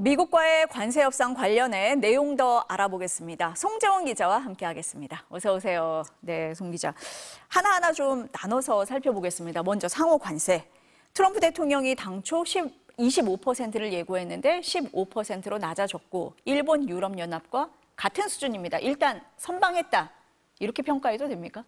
미국과의 관세 협상 관련해 내용 더 알아보겠습니다. 송재원 기자와 함께하겠습니다. 어서 오세요. 네, 송 기자. 하나하나 좀 나눠서 살펴보겠습니다. 먼저 상호 관세. 트럼프 대통령이 당초 25%를 예고했는데 15%로 낮아졌고 일본 유럽연합과 같은 수준입니다. 일단 선방했다. 이렇게 평가해도 됩니까?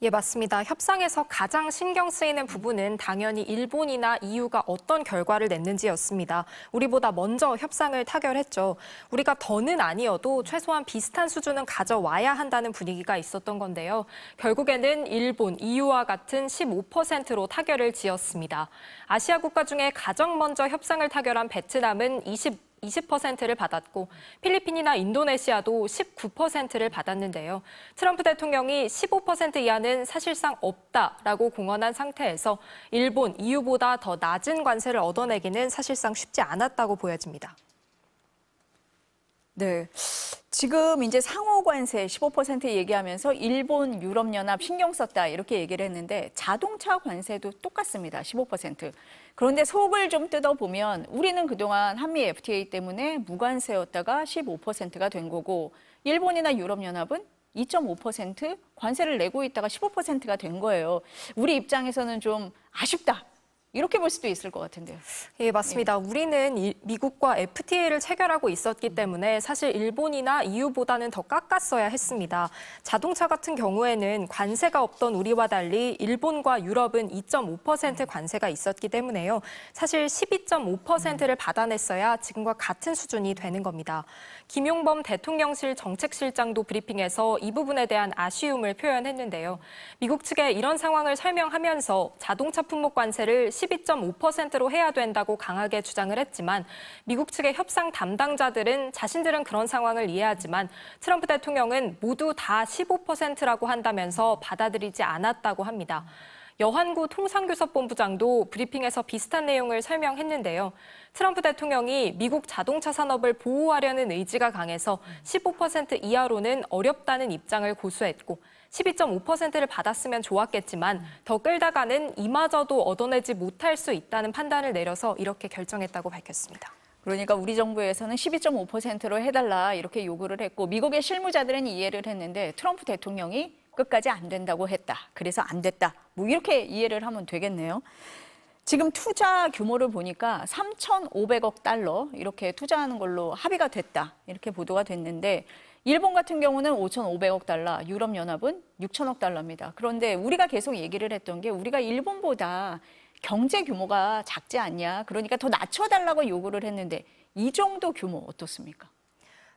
예, 맞습니다. 협상에서 가장 신경 쓰이는 부분은 당연히 일본이나 EU가 어떤 결과를 냈는지였습니다. 우리보다 먼저 협상을 타결했죠. 우리가 더는 아니어도 최소한 비슷한 수준은 가져와야 한다는 분위기가 있었던 건데요. 결국에는 일본, EU와 같은 15%로 타결을 지었습니다. 아시아 국가 중에 가장 먼저 협상을 타결한 베트남은 20%를 받았고 필리핀이나 인도네시아도 19%를 받았는데요. 트럼프 대통령이 15% 이하는 사실상 없다라고 공언한 상태에서 일본, EU보다 더 낮은 관세를 얻어내기는 사실상 쉽지 않았다고 보여집니다. 네. 지금 이제 상호 관세 15% 얘기하면서 일본, 유럽연합 신경 썼다 이렇게 얘기를 했는데 자동차 관세도 똑같습니다. 15%. 그런데 속을 좀 뜯어보면 우리는 그동안 한미 FTA 때문에 무관세였다가 15%가 된 거고 일본이나 유럽연합은 2.5% 관세를 내고 있다가 15%가 된 거예요. 우리 입장에서는 좀 아쉽다. 이렇게 볼 수도 있을 것 같은데요. 예, 맞습니다. 예. 우리는 미국과 FTA를 체결하고 있었기 때문에 사실 일본이나 EU보다는 더 깎았어야 했습니다. 자동차 같은 경우에는 관세가 없던 우리와 달리 일본과 유럽은 2.5% 관세가 있었기 때문에요. 사실 12.5%를 받아냈어야 지금과 같은 수준이 되는 겁니다. 김용범 대통령실 정책실장도 브리핑에서 이 부분에 대한 아쉬움을 표현했는데요. 미국 측에 이런 상황을 설명하면서 자동차 품목 관세를 12.5%로 해야 된다고 강하게 주장을 했지만 미국 측의 협상 담당자들은 자신들은 그런 상황을 이해하지만 트럼프 대통령은 모두 다 15%라고 한다면서 받아들이지 않았다고 합니다. 여한구 통상교섭본부장도 브리핑에서 비슷한 내용을 설명했는데요. 트럼프 대통령이 미국 자동차 산업을 보호하려는 의지가 강해서 15% 이하로는 어렵다는 입장을 고수했고 12.5%를 받았으면 좋았겠지만 더 끌다가는 이마저도 얻어내지 못할 수 있다는 판단을 내려서 이렇게 결정했다고 밝혔습니다. 그러니까 우리 정부에서는 12.5%로 해달라 이렇게 요구를 했고 미국의 실무자들은 이해를 했는데 트럼프 대통령이 끝까지 안 된다고 했다. 그래서 안 됐다. 뭐 이렇게 이해를 하면 되겠네요. 지금 투자 규모를 보니까 3,500억 달러 이렇게 투자하는 걸로 합의가 됐다. 이렇게 보도가 됐는데 일본 같은 경우는 5,500억 달러, 유럽연합은 6,000억 달러입니다. 그런데 우리가 계속 얘기를 했던 게 우리가 일본보다 경제 규모가 작지 않냐. 그러니까 더 낮춰달라고 요구를 했는데 이 정도 규모 어떻습니까?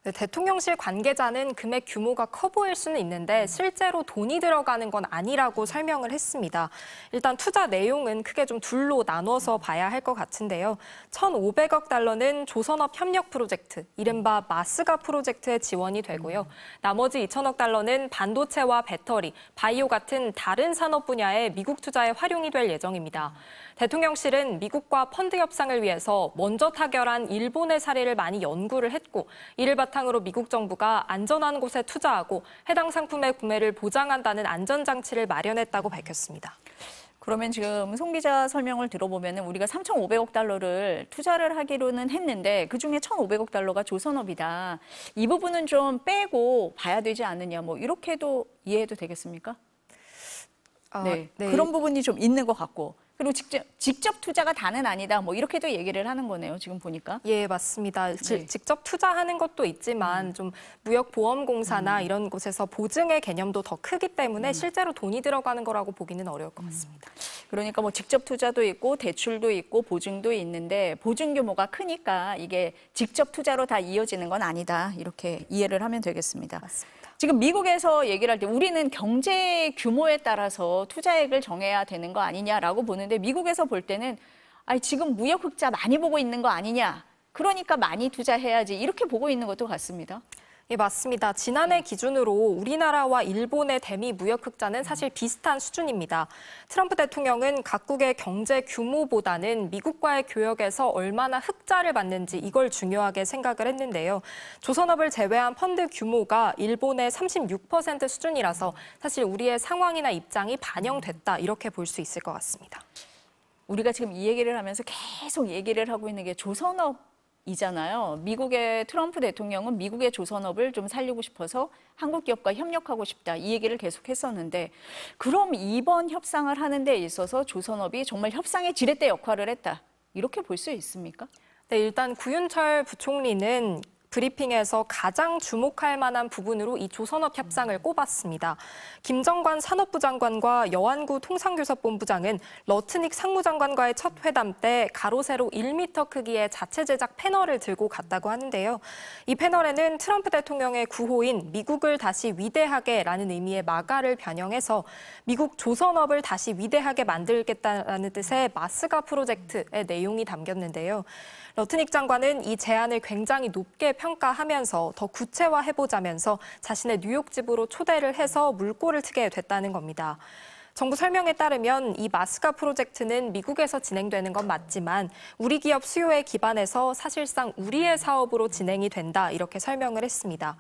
네, 대통령실 관계자는 금액 규모가 커 보일 수는 있는데 실제로 돈이 들어가는 건 아니라고 설명을 했습니다. 일단 투자 내용은 크게 좀 둘로 나눠서 봐야 할 것 같은데요. 1,500억 달러는 조선업 협력 프로젝트, 이른바 마스가 프로젝트에 지원이 되고요. 나머지 2,000억 달러는 반도체와 배터리, 바이오 같은 다른 산업 분야에 미국 투자에 활용이 될 예정입니다. 대통령실은 미국과 펀드 협상을 위해서 먼저 타결한 일본의 사례를 많이 연구를 했고 이를 바탕으로 미국 정부가 안전한 곳에 투자하고 해당 상품의 구매를 보장한다는 안전장치를 마련했다고 밝혔습니다. 그러면 지금 송 기자 설명을 들어보면 우리가 3,500억 달러를 투자를 하기로는 했는데 그중에 1,500억 달러가 조선업이다. 이 부분은 좀 빼고 봐야 되지 않느냐. 뭐 이렇게도 이해해도 되겠습니까? 네. 그런 부분이 좀 있는 것 같고. 그리고 직접 투자가 다는 아니다. 뭐 이렇게도 얘기를 하는 거네요. 지금 보니까. 예, 맞습니다. 네. 직접 투자하는 것도 있지만 좀 무역보험공사나 이런 곳에서 보증의 개념도 더 크기 때문에 실제로 돈이 들어가는 거라고 보기는 어려울 것 같습니다. 그러니까 뭐 직접 투자도 있고 대출도 있고 보증도 있는데 보증 규모가 크니까 이게 직접 투자로 다 이어지는 건 아니다. 이렇게 이해를 하면 되겠습니다. 맞습니다. 지금 미국에서 얘기를 할 때 우리는 경제 규모에 따라서 투자액을 정해야 되는 거 아니냐라고 보는데 미국에서 볼 때는 아니, 지금 무역 흑자 많이 보고 있는 거 아니냐. 그러니까 많이 투자해야지. 이렇게 보고 있는 것도 같습니다. 예, 맞습니다. 지난해 기준으로 우리나라와 일본의 대미 무역 흑자는 사실 비슷한 수준입니다. 트럼프 대통령은 각국의 경제 규모보다는 미국과의 교역에서 얼마나 흑자를 받는지 이걸 중요하게 생각을 했는데요. 조선업을 제외한 펀드 규모가 일본의 36% 수준이라서 사실 우리의 상황이나 입장이 반영됐다 이렇게 볼 수 있을 것 같습니다. 우리가 지금 이 얘기를 하면서 계속 얘기를 하고 있는 게 조선업 이잖아요. 미국의 트럼프 대통령은 미국의 조선업을 좀 살리고 싶어서 한국 기업과 협력하고 싶다. 이 얘기를 계속 했었는데 그럼 이번 협상을 하는 데 있어서 조선업이 정말 협상의 지렛대 역할을 했다. 이렇게 볼 수 있습니까? 네, 일단 구윤철 부총리는 브리핑에서 가장 주목할 만한 부분으로 이 조선업 협상을 꼽았습니다. 김정관 산업부 장관과 여한구 통상교섭본부장은 러트닉 상무장관과의 첫 회담 때 가로 세로 1m 크기의 자체 제작 패널을 들고 갔다고 하는데요. 이 패널에는 트럼프 대통령의 구호인 미국을 다시 위대하게라는 의미의 마가를 변형해서 미국 조선업을 다시 위대하게 만들겠다라는 뜻의 마스가 프로젝트의 내용이 담겼는데요. 러트닉 장관은 이 제안을 굉장히 높게 평가하면서 더 구체화해보자면서 자신의 뉴욕 집으로 초대를 해서 물꼬를 트게 됐다는 겁니다. 정부 설명에 따르면 이 마스가 프로젝트는 미국에서 진행되는 건 맞지만 우리 기업 수요에 기반해서 사실상 우리의 사업으로 진행이 된다 이렇게 설명을 했습니다.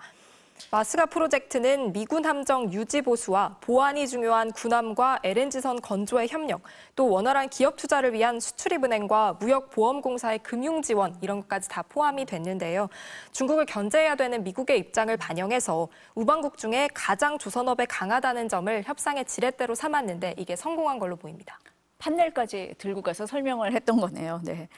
마스가 프로젝트는 미군 함정 유지 보수와 보안이 중요한 군함과 LNG선 건조의 협력, 또 원활한 기업 투자를 위한 수출입은행과 무역보험공사의 금융 지원 이런 것까지 다 포함이 됐는데요. 중국을 견제해야 되는 미국의 입장을 반영해서 우방국 중에 가장 조선업에 강하다는 점을 협상의 지렛대로 삼았는데 이게 성공한 걸로 보입니다. 판넬까지 들고 가서 설명을 했던 거네요. 네.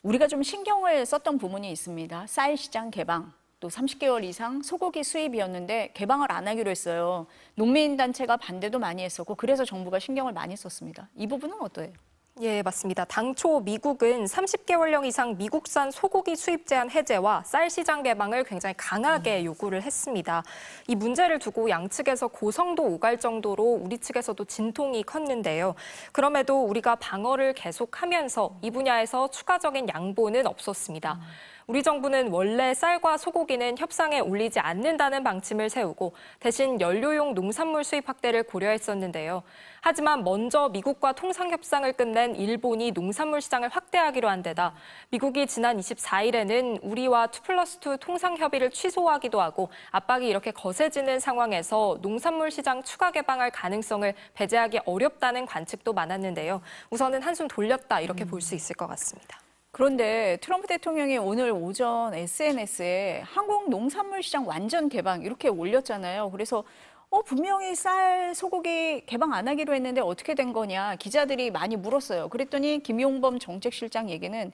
우리가 좀 신경을 썼던 부분이 있습니다. 쌀 시장 개방. 또 30개월 이상 소고기 수입이었는데 개방을 안 하기로 했어요. 농민단체가 반대도 많이 했었고 그래서 정부가 신경을 많이 썼습니다. 이 부분은 어떠해요? 예, 맞습니다. 당초 미국은 30개월령 이상 미국산 소고기 수입 제한 해제와 쌀 시장 개방을 굉장히 강하게 요구를 했습니다. 이 문제를 두고 양측에서 고성도 오갈 정도로 우리 측에서도 진통이 컸는데요. 그럼에도 우리가 방어를 계속하면서 이 분야에서 추가적인 양보는 없었습니다. 우리 정부는 원래 쌀과 소고기는 협상에 올리지 않는다는 방침을 세우고 대신 연료용 농산물 수입 확대를 고려했었는데요. 하지만 먼저 미국과 통상협상을 끝낸 일본이 농산물 시장을 확대하기로 한 데다 미국이 지난 24일에는 우리와 2+2 통상협의를 취소하기도 하고 압박이 이렇게 거세지는 상황에서 농산물 시장 추가 개방할 가능성을 배제하기 어렵다는 관측도 많았는데요. 우선은 한숨 돌렸다 이렇게 볼 수 있을 것 같습니다. 그런데 트럼프 대통령이 오늘 오전 SNS에 한국 농산물 시장 완전 개방 이렇게 올렸잖아요. 그래서 분명히 쌀, 소고기 개방 안 하기로 했는데 어떻게 된 거냐 기자들이 많이 물었어요. 그랬더니 김용범 정책실장 얘기는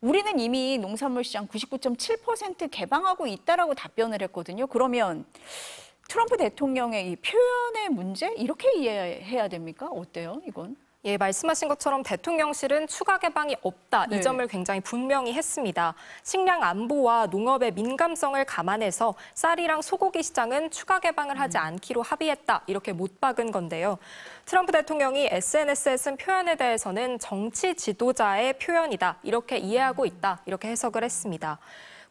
우리는 이미 농산물 시장 99.7% 개방하고 있다라고 답변을 했거든요. 그러면 트럼프 대통령의 이 표현의 문제 이렇게 이해해야 됩니까? 어때요, 이건? 예, 말씀하신 것처럼 대통령실은 추가 개방이 없다. 네. 이 점을 굉장히 분명히 했습니다. 식량 안보와 농업의 민감성을 감안해서 쌀이랑 소고기 시장은 추가 개방을 하지 않기로 합의했다. 이렇게 못 박은 건데요. 트럼프 대통령이 SNS에 쓴 표현에 대해서는 정치 지도자의 표현이다. 이렇게 이해하고 있다. 이렇게 해석을 했습니다.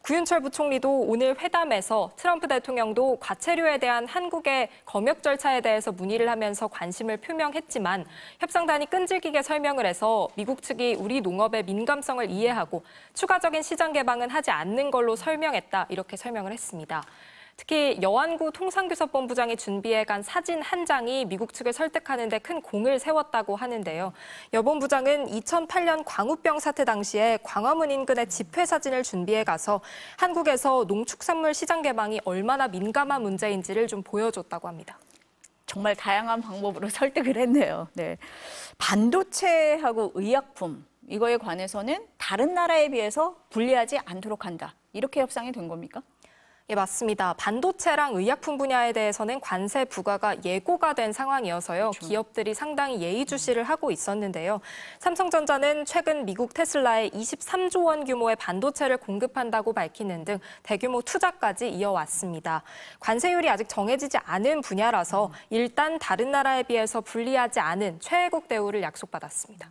구윤철 부총리도 오늘 회담에서 트럼프 대통령도 과체류에 대한 한국의 검역 절차에 대해서 문의를 하면서 관심을 표명했지만 협상단이 끈질기게 설명을 해서 미국 측이 우리 농업의 민감성을 이해하고 추가적인 시장 개방은 하지 않는 걸로 설명했다. 이렇게 설명을 했습니다. 특히 여한구 통상교섭본부장이 준비해간 사진 한 장이 미국 측을 설득하는 데 큰 공을 세웠다고 하는데요. 여 본부장은 2008년 광우병 사태 당시에 광화문 인근의 집회 사진을 준비해 가서 한국에서 농축산물 시장 개방이 얼마나 민감한 문제인지를 좀 보여줬다고 합니다. 정말 다양한 방법으로 설득을 했네요. 네. 반도체하고 의약품 이거에 관해서는 다른 나라에 비해서 불리하지 않도록 한다. 이렇게 협상이 된 겁니까? 예, 맞습니다. 반도체랑 의약품 분야에 대해서는 관세 부과가 예고가 된 상황이어서요. 그렇죠. 기업들이 상당히 예의주시를 하고 있었는데요. 삼성전자는 최근 미국 테슬라에 23조 원 규모의 반도체를 공급한다고 밝히는 등 대규모 투자까지 이어왔습니다. 관세율이 아직 정해지지 않은 분야라서 일단 다른 나라에 비해서 불리하지 않은 최애국 대우를 약속받았습니다.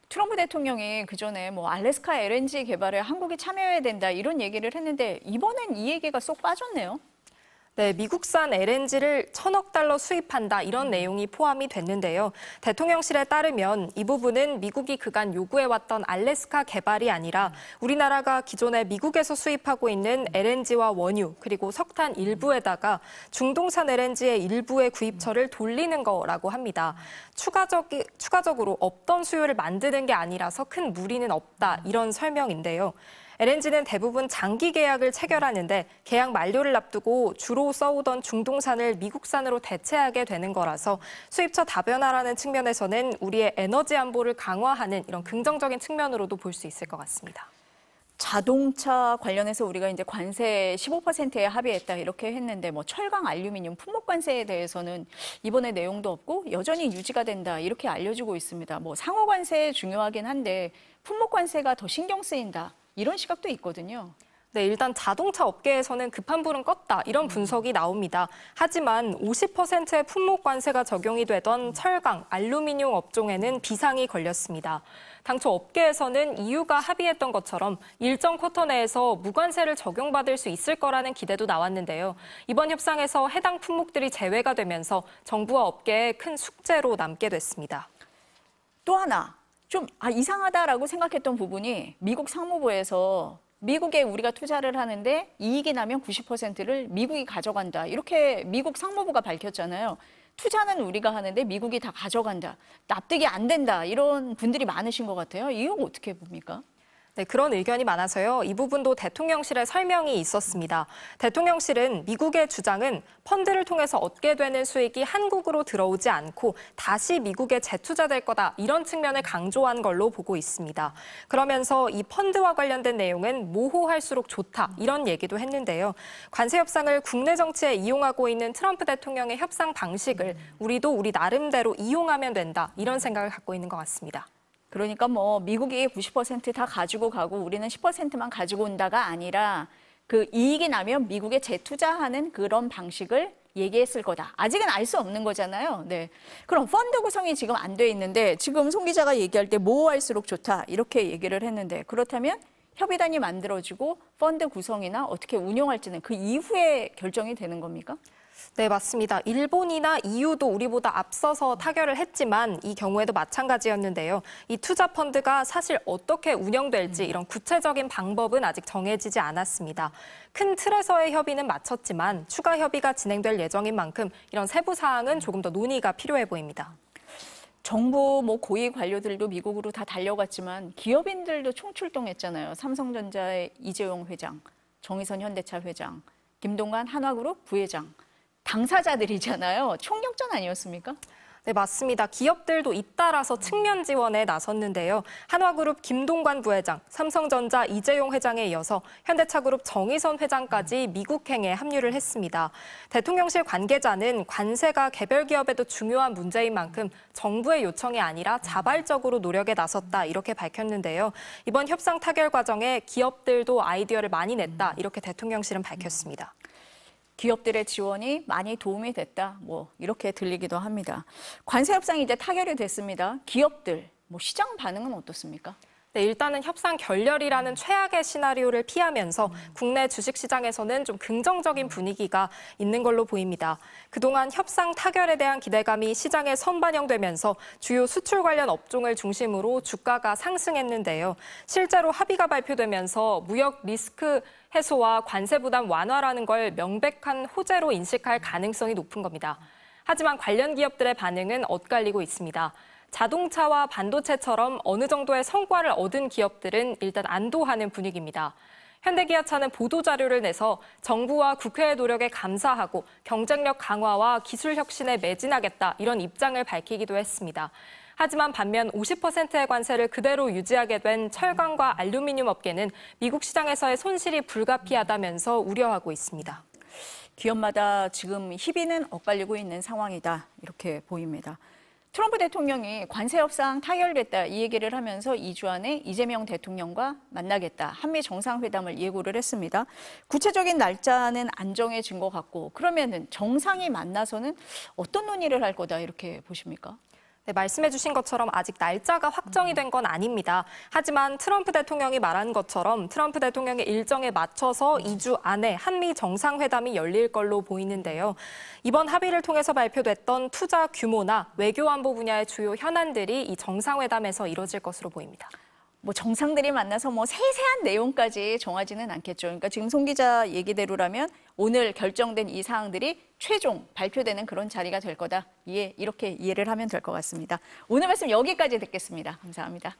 트럼프 대통령이 그전에 알래스카 LNG 개발에 한국이 참여해야 된다 이런 얘기를 했는데 이번엔 이 얘기가 쏙 빠졌네요. 네, 미국산 LNG를 1,000억 달러 수입한다 이런 내용이 포함이 됐는데요. 대통령실에 따르면 이 부분은 미국이 그간 요구해왔던 알래스카 개발이 아니라 우리나라가 기존에 미국에서 수입하고 있는 LNG와 원유 그리고 석탄 일부에다가 중동산 LNG의 일부의 구입처를 돌리는 거라고 합니다. 추가적으로 없던 수요를 만드는 게 아니라서 큰 무리는 없다 이런 설명인데요. LNG는 대부분 장기 계약을 체결하는데 계약 만료를 앞두고 주로 써오던 중동산을 미국산으로 대체하게 되는 거라서 수입처 다변화라는 측면에서는 우리의 에너지 안보를 강화하는 이런 긍정적인 측면으로도 볼 수 있을 것 같습니다. 자동차 관련해서 우리가 이제 관세 15%에 합의했다 이렇게 했는데 뭐 철강, 알루미늄, 품목 관세에 대해서는 이번에 내용도 없고 여전히 유지가 된다 이렇게 알려지고 있습니다. 뭐 상호 관세 중요하긴 한데 품목 관세가 더 신경 쓰인다 이런 시각도 있거든요. 네, 일단 자동차 업계에서는 급한 불은 껐다 이런 분석이 나옵니다. 하지만 50%의 품목 관세가 적용이 되던 철강, 알루미늄 업종에는 비상이 걸렸습니다. 당초 업계에서는 EU가 합의했던 것처럼 일정 쿼터 내에서 무관세를 적용받을 수 있을 거라는 기대도 나왔는데요. 이번 협상에서 해당 품목들이 제외가 되면서 정부와 업계에 큰 숙제로 남게 됐습니다. 또 하나 좀 이상하다라고 생각했던 부분이 미국 상무부에서 미국에 우리가 투자를 하는데 이익이 나면 90%를 미국이 가져간다. 이렇게 미국 상무부가 밝혔잖아요. 투자는 우리가 하는데 미국이 다 가져간다. 납득이 안 된다. 이런 분들이 많으신 것 같아요. 이거 어떻게 봅니까? 네, 그런 의견이 많아서요. 이 부분도 대통령실에 설명이 있었습니다. 대통령실은 미국의 주장은 펀드를 통해서 얻게 되는 수익이 한국으로 들어오지 않고 다시 미국에 재투자될 거다. 이런 측면을 강조한 걸로 보고 있습니다. 그러면서 이 펀드와 관련된 내용은 모호할수록 좋다. 이런 얘기도 했는데요. 관세 협상을 국내 정치에 이용하고 있는 트럼프 대통령의 협상 방식을 우리도 우리 나름대로 이용하면 된다. 이런 생각을 갖고 있는 것 같습니다. 그러니까 뭐 미국이 90% 다 가지고 가고 우리는 10%만 가지고 온다가 아니라 그 이익이 나면 미국에 재투자하는 그런 방식을 얘기했을 거다. 아직은 알 수 없는 거잖아요. 네. 그럼 펀드 구성이 지금 안 돼 있는데 지금 송 기자가 얘기할 때 모호할수록 좋다. 이렇게 얘기를 했는데 그렇다면 협의단이 만들어지고 펀드 구성이나 어떻게 운영할지는 그 이후에 결정이 되는 겁니까? 네, 맞습니다. 일본이나 EU도 우리보다 앞서서 타결을 했지만 이 경우에도 마찬가지였는데요. 이 투자 펀드가 사실 어떻게 운영될지 이런 구체적인 방법은 아직 정해지지 않았습니다. 큰 틀에서의 협의는 마쳤지만 추가 협의가 진행될 예정인 만큼 이런 세부 사항은 조금 더 논의가 필요해 보입니다. 정부 고위 관료들도 미국으로 다 달려갔지만 기업인들도 총출동했잖아요. 삼성전자의 이재용 회장, 정의선 현대차 회장, 김동관 한화그룹 부회장. 당사자들이잖아요. 총력전 아니었습니까? 네, 맞습니다. 기업들도 잇따라서 측면 지원에 나섰는데요. 한화그룹 김동관 부회장, 삼성전자 이재용 회장에 이어서 현대차그룹 정의선 회장까지 미국행에 합류를 했습니다. 대통령실 관계자는 관세가 개별 기업에도 중요한 문제인 만큼 정부의 요청이 아니라 자발적으로 노력에 나섰다 이렇게 밝혔는데요. 이번 협상 타결 과정에 기업들도 아이디어를 많이 냈다 이렇게 대통령실은 밝혔습니다. 기업들의 지원이 많이 도움이 됐다. 이렇게 들리기도 합니다. 관세 협상이 이제 타결이 됐습니다. 기업들, 시장 반응은 어떻습니까? 네, 일단은 협상 결렬이라는 최악의 시나리오를 피하면서 국내 주식시장에서는 좀 긍정적인 분위기가 있는 걸로 보입니다. 그동안 협상 타결에 대한 기대감이 시장에 선반영되면서 주요 수출 관련 업종을 중심으로 주가가 상승했는데요. 실제로 합의가 발표되면서 무역 리스크 해소와 관세 부담 완화라는 걸 명백한 호재로 인식할 가능성이 높은 겁니다. 하지만 관련 기업들의 반응은 엇갈리고 있습니다. 자동차와 반도체처럼 어느 정도의 성과를 얻은 기업들은 일단 안도하는 분위기입니다. 현대기아차는 보도자료를 내서 정부와 국회의 노력에 감사하고 경쟁력 강화와 기술 혁신에 매진하겠다 이런 입장을 밝히기도 했습니다. 하지만 반면 50%의 관세를 그대로 유지하게 된 철강과 알루미늄 업계는 미국 시장에서의 손실이 불가피하다면서 우려하고 있습니다. 기업마다 지금 희비는 엇갈리고 있는 상황이다 이렇게 보입니다. 트럼프 대통령이 관세 협상 타결됐다 이 얘기를 하면서 2주 안에 이재명 대통령과 만나겠다. 한미 정상회담을 예고를 했습니다. 구체적인 날짜는 안 정해진 것 같고 그러면은 정상이 만나서는 어떤 논의를 할 거다 이렇게 보십니까? 네, 말씀해 주신 것처럼 아직 날짜가 확정이 된 건 아닙니다. 하지만 트럼프 대통령이 말한 것처럼 트럼프 대통령의 일정에 맞춰서 2주 안에 한미 정상회담이 열릴 걸로 보이는데요. 이번 합의를 통해서 발표됐던 투자 규모나 외교안보 분야의 주요 현안들이 이 정상회담에서 이뤄질 것으로 보입니다. 정상들이 만나서 세세한 내용까지 정하지는 않겠죠. 그러니까 지금 송 기자 얘기대로라면 오늘 결정된 이 사항들이 최종 발표되는 그런 자리가 될 거다. 이렇게 이해를 하면 될 것 같습니다. 오늘 말씀 여기까지 듣겠습니다. 감사합니다.